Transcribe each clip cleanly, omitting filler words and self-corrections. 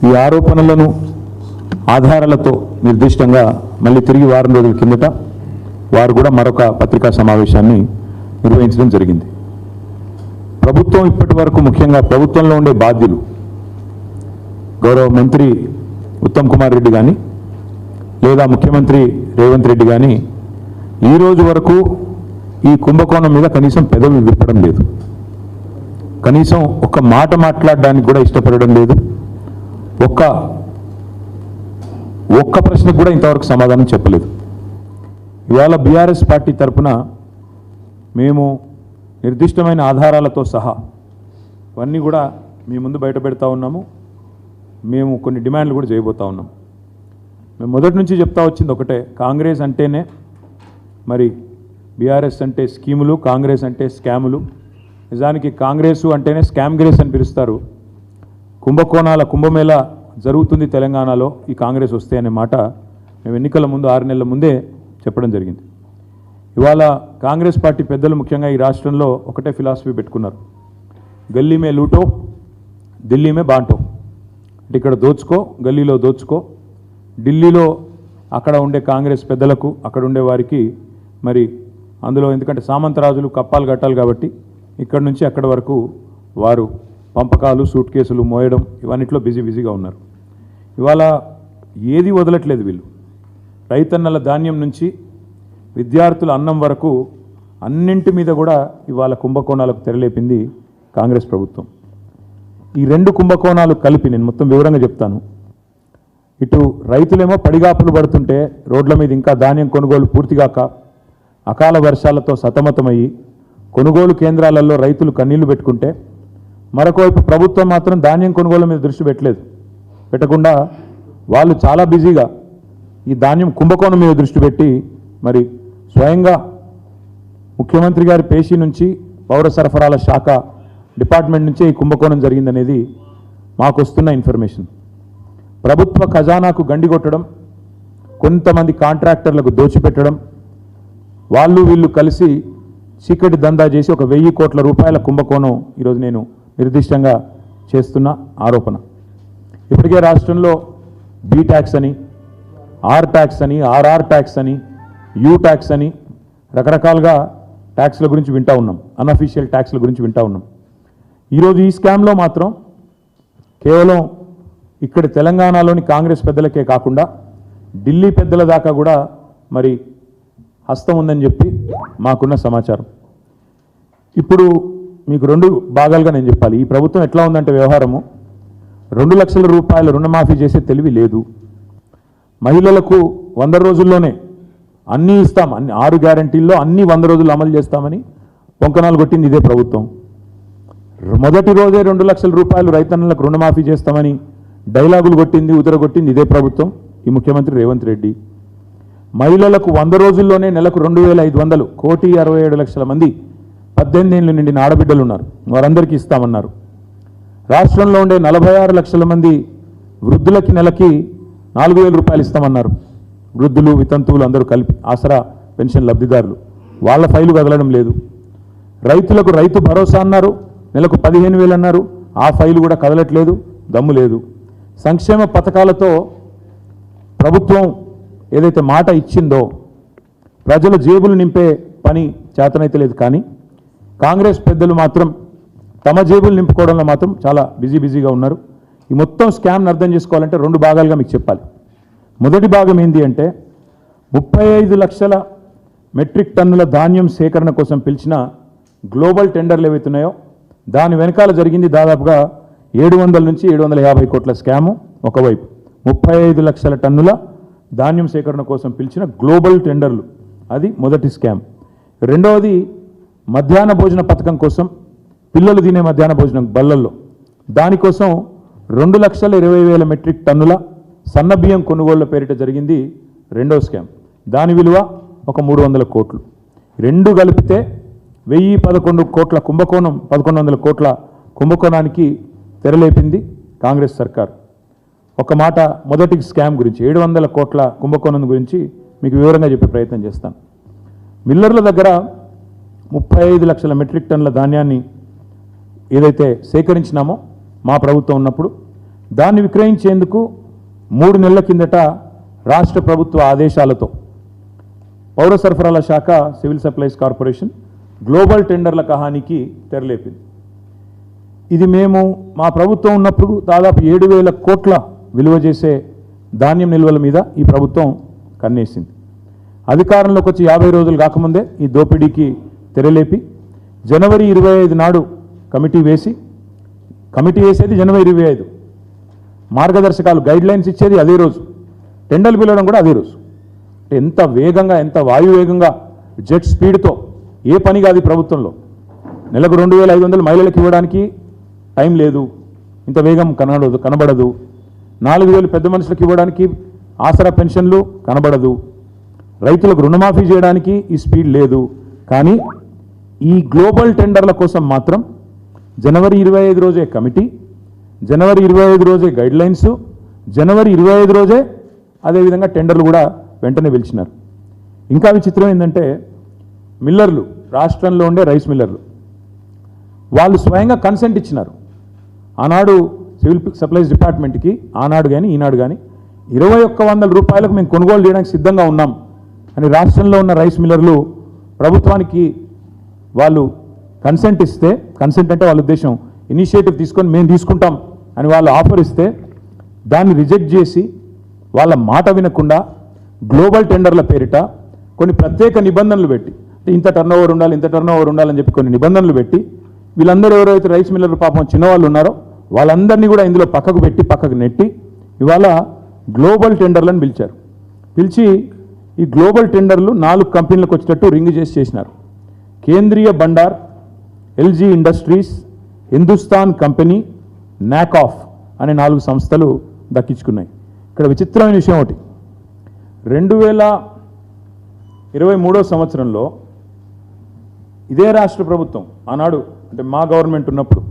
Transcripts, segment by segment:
ఈ ఆరోపణలను ఆధారాలతో నిర్దిష్టంగా మళ్ళీ తిరిగి వారం రోజుల కిందట వారు కూడా మరొక పత్రికా సమావేశాన్ని నిర్వహించడం జరిగింది. ప్రభుత్వం ఇప్పటి వరకు ముఖ్యంగా ప్రభుత్వంలో ఉండే బాధ్యులు గౌరవ మంత్రి ఉత్తమ్ కుమార్ రెడ్డి కానీ లేదా ముఖ్యమంత్రి రేవంత్ రెడ్డి కానీ ఈరోజు వరకు ఈ కుంభకోణం మీద కనీసం పెదవి విప్పడం లేదు. కనీసం ఒక్క మాట మాట్లాడడానికి కూడా ఇష్టపడడం లేదు. ఒక్క ప్రశ్నకు కూడా ఇంతవరకు సమాధానం చెప్పలేదు. ఇవాళ బీఆర్ఎస్ పార్టీ తరఫున మేము నిర్దిష్టమైన ఆధారాలతో సహా ఇవన్నీ కూడా మీ ముందు బయట పెడతా ఉన్నాము. మేము కొన్ని డిమాండ్లు కూడా చేయబోతా ఉన్నాం. మేము మొదటి నుంచి చెప్తా వచ్చింది ఒకటే, కాంగ్రెస్ అంటేనే మరి బీఆర్ఎస్ అంటే స్కీములు, కాంగ్రెస్ అంటే స్కాములు. నిజానికి కాంగ్రెస్ అంటేనే స్కామ్ గ్రేస్ అని పిలుస్తారు. కుంభకోణాల కుంభమేళ జరుగుతుంది తెలంగాణలో ఈ కాంగ్రెస్ వస్తే అనే మాట మేము ఎన్నికల ముందు 6 నెలల ముందే చెప్పడం జరిగింది. ఇవాళ కాంగ్రెస్ పార్టీ పెద్దలు ముఖ్యంగా ఈ రాష్ట్రంలో ఒకటే ఫిలాసఫీ పెట్టుకున్నారు, గల్లీ మే లూటో ఢిల్లీ మే బాంటో. అంటే ఇక్కడ దోచుకో, గల్లీలో దోచుకో, ఢిల్లీలో అక్కడ ఉండే కాంగ్రెస్ పెద్దలకు అక్కడ ఉండే వారికి మరి అందులో ఎందుకంటే సామంతరాజులు కప్పాలు కట్టాలి కాబట్టి ఇక్కడ నుంచి అక్కడ వరకు వారు పంపకాలు, సూట్ కేసులు మోయడం ఇవన్నిట్లో బిజీగా ఉన్నారు. ఇవాళ ఏది వదలట్లేదు వీళ్ళు. రైతన్నల ధాన్యం నుంచి విద్యార్థుల అన్నం వరకు అన్నింటి మీద కూడా ఇవాళ కుంభకోణాలకు తెరలేపింది కాంగ్రెస్ ప్రభుత్వం. ఈ 2 కుంభకోణాలు కలిపి నేను మొత్తం వివరంగా చెప్తాను. ఇటు రైతులేమో పడిగాపులు పడుతుంటే రోడ్ల మీద ఇంకా ధాన్యం కొనుగోలు పూర్తిగాక అకాల వర్షాలతో సతమతమయ్యి కొనుగోలు కేంద్రాలలో రైతులు కన్నీళ్లు పెట్టుకుంటే, మరొకవైపు ప్రభుత్వం మాత్రం ధాన్యం కొనుగోలు మీద దృష్టి పెట్టకుండా వాళ్ళు చాలా బిజీగా ఈ ధాన్యం కుంభకోణం మీద దృష్టి పెట్టి మరి స్వయంగా ముఖ్యమంత్రి గారి పేషీ నుంచి పౌర సరఫరాల శాఖ డిపార్ట్మెంట్ నుంచే ఈ కుంభకోణం జరిగిందనేది మాకు వస్తున్న ఇన్ఫర్మేషన్. ప్రభుత్వ ఖజానాకు గండి కొట్టడం, కొంతమంది కాంట్రాక్టర్లకు దోచిపెట్టడం, వాళ్ళు వీళ్ళు కలిసి చీకటి దందా చేసి ఒక 1000 కోట్ల రూపాయల కుంభకోణం ఈరోజు నేను నిర్దిష్టంగా చేస్తున్న ఆరోపణ. ఇప్పటికే రాష్ట్రంలో బీ ట్యాక్స్ అని, ఆర్ ట్యాక్స్ అని, ఆర్ఆర్ ట్యాక్స్ అని, యూ ట్యాక్స్ అని రకరకాలుగా ట్యాక్స్ల గురించి వింటా ఉన్నాం, అన్అఫీషియల్ ట్యాక్స్ల గురించి వింటా ఉన్నాం. ఈరోజు ఈ స్కామ్లో మాత్రం కేవలం ఇక్కడ తెలంగాణలోని కాంగ్రెస్ పెద్దలకే కాకుండా ఢిల్లీ పెద్దల దాకా కూడా మరి హస్తం ఉందని చెప్పి మాకున్న సమాచారం. ఇప్పుడు మీకు 2 భాగాలుగా నేను చెప్పాలి. ఈ ప్రభుత్వం ఎట్లా ఉందంటే వ్యవహారము, 2 లక్షల రూపాయల రుణమాఫీ చేసే తెలివి లేదు. మహిళలకు 100 రోజుల్లోనే అన్నీ ఇస్తాం, 6 గ్యారంటీల్లో అన్నీ 100 రోజులు అమలు చేస్తామని పొంకనాలు కొట్టింది ఇదే ప్రభుత్వం. మొదటి రోజే 2 లక్షల రూపాయలు రైతన్నలకు రుణమాఫీ చేస్తామని డైలాగులు కొట్టింది, ఉదరగొట్టింది ఇదే ప్రభుత్వం, ఈ ముఖ్యమంత్రి రేవంత్ రెడ్డి. మహిళలకు 100 రోజుల్లోనే నెలకు 2500, 1,67,00,000 మంది 18 ఏళ్ళు నిండిన ఆడబిడ్డలు ఉన్నారు, వారందరికీ ఇస్తామన్నారు. రాష్ట్రంలో ఉండే 46 లక్షల మంది వృద్ధులకి నెలకి 4,000 రూపాయలు ఇస్తామన్నారు. వృద్ధులు, వితంతువులు అందరూ కలిపి ఆసరా పెన్షన్ లబ్ధిదారులు, వాళ్ళ ఫైలు కదలడం లేదు. రైతులకు రైతు భరోసా అన్నారు, నెలకు 15,000 అన్నారు, ఆ ఫైలు కూడా కదలట్లేదు, దమ్ము లేదు. సంక్షేమ పథకాలతో ప్రభుత్వం ఏదైతే మాట ఇచ్చిందో ప్రజల జేబులు నింపే పని చేతనైతే లేదు. కానీ కాంగ్రెస్ పెద్దలు మాత్రం తమ జేబులు నింపుకోవడంలో మాత్రం చాలా బిజీగా ఉన్నారు. ఈ మొత్తం స్కామ్ని అర్థం చేసుకోవాలంటే 2 భాగాలుగా మీకు చెప్పాలి. మొదటి భాగం ఏంటి అంటే 35 లక్షల మెట్రిక్ టన్నుల ధాన్యం సేకరణ కోసం పిలిచిన గ్లోబల్ టెండర్లు ఏవైతున్నాయో దాని వెనకాల జరిగింది దాదాపుగా 700 నుంచి 750 కోట్ల స్కాము. ఒకవైపు 35 లక్షల టన్నుల ధాన్యం సేకరణ కోసం పిలిచిన గ్లోబల్ టెండర్లు, అది మొదటి స్కామ్. రెండవది మధ్యాహ్న భోజన పథకం కోసం పిల్లలు తినే మధ్యాహ్న భోజనం బల్లల్లో, దానికోసం 2,20,000 మెట్రిక్ టన్నుల సన్నబియ్యం కొనుగోళ్ల పేరిట జరిగింది రెండో స్కామ్. దాని విలువ ఒక 300 కోట్లు. 2 కలిపితే 1,011 కోట్ల కుంభకోణం, 1,100 కోట్ల కుంభకోణానికి తెరలేపింది కాంగ్రెస్ సర్కార్. ఒక మాట మొదటి స్కామ్ గురించి 700 కోట్ల కుంభకోణం గురించి మీకు వివరంగా చెప్పే ప్రయత్నం చేస్తాను. మిల్లర్ల దగ్గర 35 లక్షల మెట్రిక్ టన్నుల ధాన్యాన్ని ఏదైతే సేకరించినామో మా ప్రభుత్వం ఉన్నప్పుడు దాన్ని విక్రయించేందుకు 3 నెలల కిందట రాష్ట్ర ప్రభుత్వ ఆదేశాలతో పౌర సరఫరాల శాఖ సివిల్ సప్లైస్ కార్పొరేషన్ గ్లోబల్ టెండర్ల కహానికి తెరలేపింది. ఇది మేము మా ప్రభుత్వం ఉన్నప్పుడు దాదాపు 7,000 కోట్ల విలువ చేసే ధాన్యం నిల్వల మీద ఈ ప్రభుత్వం కన్నేసింది. అధికారంలోకి వచ్చి 50 రోజులు కాకముందే ఈ దోపిడీకి తెరలేపి జనవరి 25 నాడు కమిటీ వేసేది జనవరి 25, మార్గదర్శకాలు గైడ్లైన్స్ ఇచ్చేది అదే రోజు, టెండర్లు పిలవడం కూడా అదే రోజు. ఎంత వేగంగా, ఎంత వాయువేగంగా, జెట్ స్పీడ్తో ఏ పని కాదు ఈ ప్రభుత్వంలో. నెలకు 2,500 మహిళలకు ఇవ్వడానికి టైం లేదు, ఇంత వేగం కనబడదు. 4,000 పెద్ద మనుషులకు ఇవ్వడానికి ఆసరా పెన్షన్లు కనబడదు. రైతులకు రుణమాఫీ చేయడానికి ఈ స్పీడ్ లేదు. కానీ ఈ గ్లోబల్ టెండర్ల కోసం మాత్రం జనవరి 25 రోజే కమిటీ, జనవరి 25 రోజే గైడ్లైన్స్, జనవరి 25 రోజే అదేవిధంగా టెండర్లు కూడా వెంటనే పిలిచినారు. ఇంకా విచిత్రం ఏంటంటే మిల్లర్లు, రాష్ట్రంలో ఉండే రైస్ మిల్లర్లు వాళ్ళు స్వయంగా కన్సెంట్ ఇచ్చినారు. ఆనాడు సివిల్ సప్లైస్ డిపార్ట్మెంట్కి, ఆనాడు కానీ ఈనాడు కానీ 2,100 రూపాయలకు మేము కొనుగోలు చేయడానికి సిద్ధంగా ఉన్నాం అని రాష్ట్రంలో ఉన్న రైస్ మిల్లర్లు ప్రభుత్వానికి వాళ్ళు కన్సెంట్ ఇస్తే, కన్సెంట్ అంటే వాళ్ళ ఉద్దేశం ఇనిషియేటివ్ తీసుకొని మేము తీసుకుంటాం అని వాళ్ళు ఆఫర్ ఇస్తే దాన్ని రిజెక్ట్ చేసి వాళ్ళ మాట వినకుండా గ్లోబల్ టెండర్ల పేరిట కొన్ని ప్రత్యేక నిబంధనలు పెట్టి, ఇంత టర్నోవర్ ఉండాలి, ఇంత టర్నోవర్ ఉండాలని చెప్పి కొన్ని నిబంధనలు పెట్టి వీళ్ళందరూ ఎవరైతే రైస్ మిల్లర్లు పాపం చిన్నవాళ్ళు ఉన్నారో వాళ్ళందరినీ కూడా ఇందులో పక్కకు నెట్టి ఇవాళ గ్లోబల్ టెండర్లను పిలిచి ఈ గ్లోబల్ టెండర్లు 4 కంపెనీలకు వచ్చేటట్టు రింగ్ చేసినారు. కేంద్రీయ Bandar, LG industries, Hindustan company, నాకాఫ్ అనే 4 సంస్థలు దక్కించుకున్నాయి. ఇక్కడ విచిత్రమైన విషయం ఒకటి, 2023 సంవత్సరంలో ఇదే రాష్ట్ర ప్రభుత్వం ఆనాడు అంటే మా గవర్నమెంట్ ఉన్నప్పుడు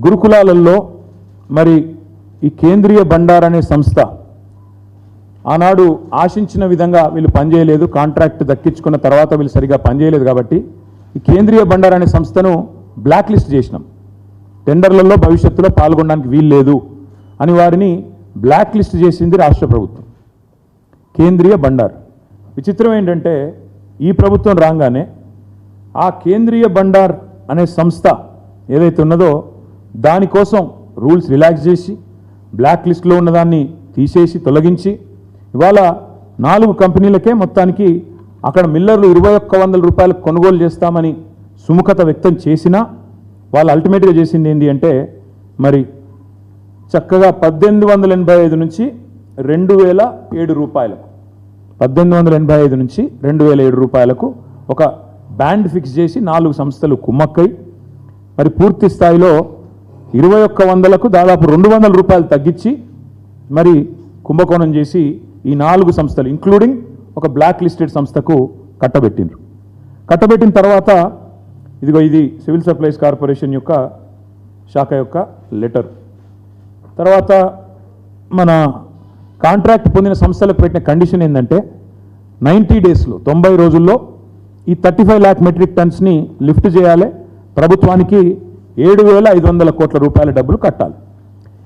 గురుకులాలలో మరి ఈ కేంద్రీయ బండార్ అనే సంస్థ ఆనాడు ఆశించిన విధంగా వీళ్ళు పనిచేయలేదు, కాంట్రాక్ట్ దక్కించుకున్న తర్వాత వీళ్ళు సరిగా పనిచేయలేదు కాబట్టి ఈ కేంద్రీయ బండార్ అనే సంస్థను బ్లాక్ లిస్ట్ చేసినాం. టెండర్లలో భవిష్యత్తులో పాల్గొనడానికి వీల్లేదు అని వారిని బ్లాక్ లిస్ట్ చేసింది రాష్ట్ర ప్రభుత్వం. కేంద్రీయ బండార్. విచిత్రం ఏంటంటే ఈ ప్రభుత్వం రాగానే ఆ కేంద్రీయ బండార్ అనే సంస్థ ఏదైతే ఉన్నదో దానికోసం రూల్స్ రిలాక్స్ చేసి బ్లాక్ లిస్ట్లో ఉన్నదాన్ని తీసేసి తొలగించి ఇవాళ 4 కంపెనీలకే మొత్తానికి అక్కడ మిల్లర్లు 2,100 రూపాయలకు కొనుగోలు చేస్తామని సుముఖత వ్యక్తం చేసినా వాళ్ళు అల్టిమేట్గా చేసింది ఏంటి అంటే మరి చక్కగా 1,885 నుంచి 2,007 రూపాయలకు, 1,885 నుంచి 2,007 రూపాయలకు ఒక బ్యాండ్ ఫిక్స్ చేసి 4 సంస్థలు కుమ్మక్కై మరి పూర్తి స్థాయిలో 2,100లకు దాదాపు 200 రూపాయలు తగ్గించి మరి కుంభకోణం చేసి ఈ 4 సంస్థలు ఇంక్లూడింగ్ ఒక బ్లాక్ లిస్టెడ్ సంస్థకు కట్టబెట్టిన తర్వాత ఇదిగో ఇది సివిల్ సప్లైస్ కార్పొరేషన్ యొక్క శాఖ యొక్క లెటర్. తర్వాత మన కాంట్రాక్ట్ పొందిన సంస్థలకు పెట్టిన కండిషన్ ఏంటంటే 90 డేస్లో 90 రోజుల్లో ఈ 35 lakh మెట్రిక్ టన్స్ని లిఫ్ట్ చేయాలి, ప్రభుత్వానికి 7,500 కోట్ల రూపాయల డబ్బులు కట్టాలి.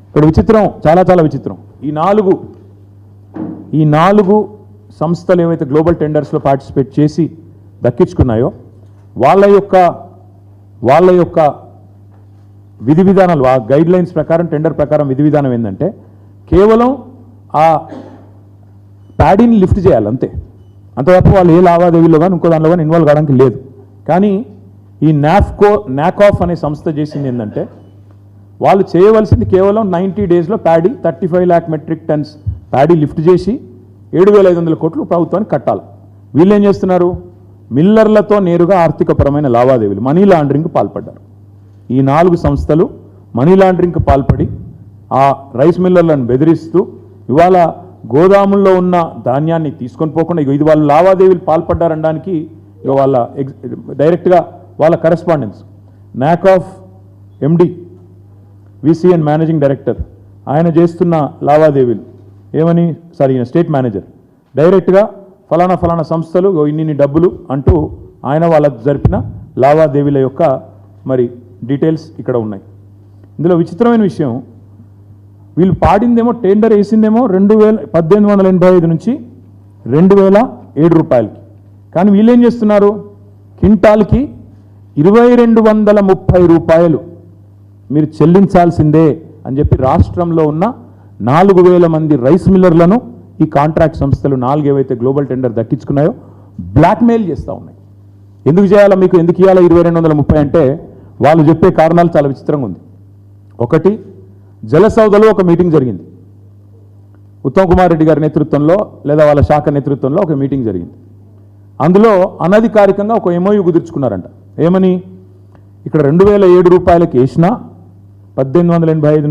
ఇక్కడ విచిత్రం, చాలా విచిత్రం, ఈ నాలుగు సంస్థలు ఏవైతే గ్లోబల్ టెండర్స్లో పార్టిసిపేట్ చేసి దక్కించుకున్నాయో వాళ్ళ యొక్క విధి విధానాలు, ఆ గైడ్ లైన్స్ ప్రకారం, టెండర్ ప్రకారం విధి విధానం ఏంటంటే కేవలం ఆ ప్యాడీని లిఫ్ట్ చేయాలి అంతే. అంత తప్ప వాళ్ళు ఏ లావాదేవీలో కానీ ఇంకో దానిలో కానీ ఇన్వాల్వ్ కావడానికి లేదు. కానీ ఈ నాకాఫ్ అనే సంస్థ చేసింది ఏంటంటే వాళ్ళు చేయవలసింది కేవలం 90 డేస్లో paddy 35 lakh metric tons paddy lift చేసి 7,500 కోట్లు ప్రభుత్వానికి కట్టాలి. వీళ్ళు ఏం చేస్తున్నారు, మిల్లర్లతో నేరుగా ఆర్థికపరమైన లావాదేవీలు, మనీ లాండరింగ్కి పాల్పడ్డారు. ఈ 4 సంస్థలు మనీ లాండరింగ్కి పాల్పడి ఆ రైస్ మిల్లర్లను బెదిరిస్తూ ఇవాళ గోదాముల్లో ఉన్న ధాన్యాన్ని తీసుకొని పోకుండా ఇది వాళ్ళు లావాదేవీలు పాల్పడ్డారనడానికి వాళ్ళ డైరెక్ట్గా వాళ్ళ కరెస్పాండెన్స్ నాకాఫ్ ఎండి విసిఎన్ మేనేజింగ్ డైరెక్టర్ ఆయన చేస్తున్న లావాదేవీలు ఏమని స్టేట్ మేనేజర్ డైరెక్ట్గా ఫలానా సంస్థలు ఇన్ని డబ్బులు అంటూ ఆయన వాళ్ళ జరిపిన లావాదేవీల యొక్క మరి డీటెయిల్స్ ఇక్కడ ఉన్నాయి. ఇందులో విచిత్రమైన విషయం, వీళ్ళు పాడిందేమో టెండర్ వేసిందేమో 1885 నుంచి 2007 రూపాయలకి. కానీ వీళ్ళు ఏం చేస్తున్నారు, క్వింటాల్కి 2230 రూపాయలు మీరు చెల్లించాల్సిందే అని చెప్పి రాష్ట్రంలో ఉన్న 4000 మంది రైస్ మిల్లర్లను ఈ కాంట్రాక్ట్ సంస్థలు 4 ఏవైతే గ్లోబల్ టెండర్ దక్కించుకున్నాయో బ్లాక్మెయిల్ చేస్తూ ఉన్నాయి. ఎందుకు చేయాలా, మీకు ఎందుకు ఇవ్వాలా 2230 అంటే వాళ్ళు చెప్పే కారణాలు చాలా విచిత్రంగా ఉంది. ఒకటి, జలసౌదలో ఒక మీటింగ్ జరిగింది, ఉత్తమ్ కుమార్ రెడ్డి గారి నేతృత్వంలో లేదా వాళ్ళ శాఖ నేతృత్వంలో ఒక మీటింగ్ జరిగింది. అందులో అనధికారికంగా ఒక MOU కుదుర్చుకున్నారంట. ఏమని, ఇక్కడ 2007 రూపాయలకి వేసినా 1885